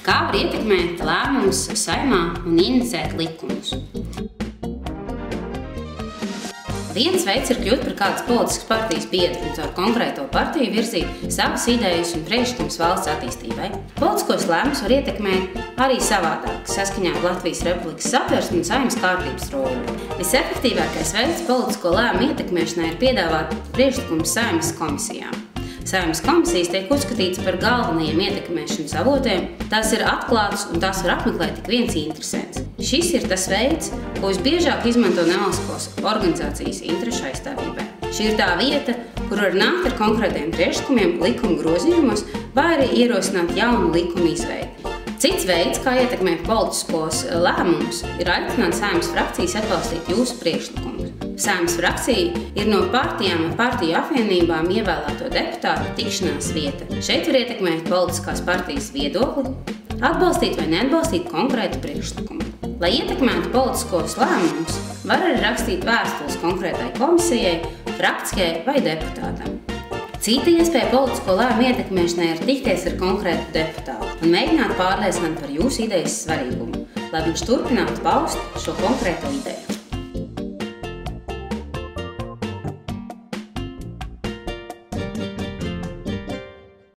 Kā var ietekmēt lēmumus Saeimā un inicēt likumus? Viens veids ir kļūt par kādas politiskas partijas biedru un caur konkrēto partiju virzīt savas idejas un priekšlikumus valsts attīstībai. Politiskos lēmumus var ietekmēt arī savādāk, saskaņā ar Latvijas Republikas Satversmi un Saeimas kārtības rulli. Visefektīvākais veids politisko lēmumu ietekmēšanai ir piedāvāt priekšlikumus Saeimas komisijām. Saeimas komisijas tiek uzskatītas par galvenajiem ietekmēšanas avotiem. Tās ir atklātas un tās var apmeklēt tik viens interesēts. Šis ir tas veids, ko visbiežāk izmanto nevalstiskās organizācijas interešu aizstāvībai. Šī ir tā vieta, kur var nākt ar konkrētiem priekšlikumiem likuma grozījumos vai arī ierosināt jaunu likumu izveidi. Cits veids, kā ietekmēt politiskos lēmumus, ir aicināt Saeimas frakcijas atbalstīt jūsu priekšlikumus. Saeimas frakcija ir no partijām un partiju apvienībām ievēlēto deputātu tikšanās vieta. Šeit var ietekmēt politiskās partijas viedokli, atbalstīt vai neatbalstīt konkrētu priekšlikumu. Lai ietekmētu politiskos lēmumus, var arī rakstīt vēstules konkrētai komisijai, frakcijai vai deputātam. Cita iespēja politisko lēmumu ietekmēšanai ir tikties ar konkrētu deputātu un mēģināt pārliecināt par jūsu idejas svarīgumu, lai viņš turpinātu paust šo konkrēto ideju.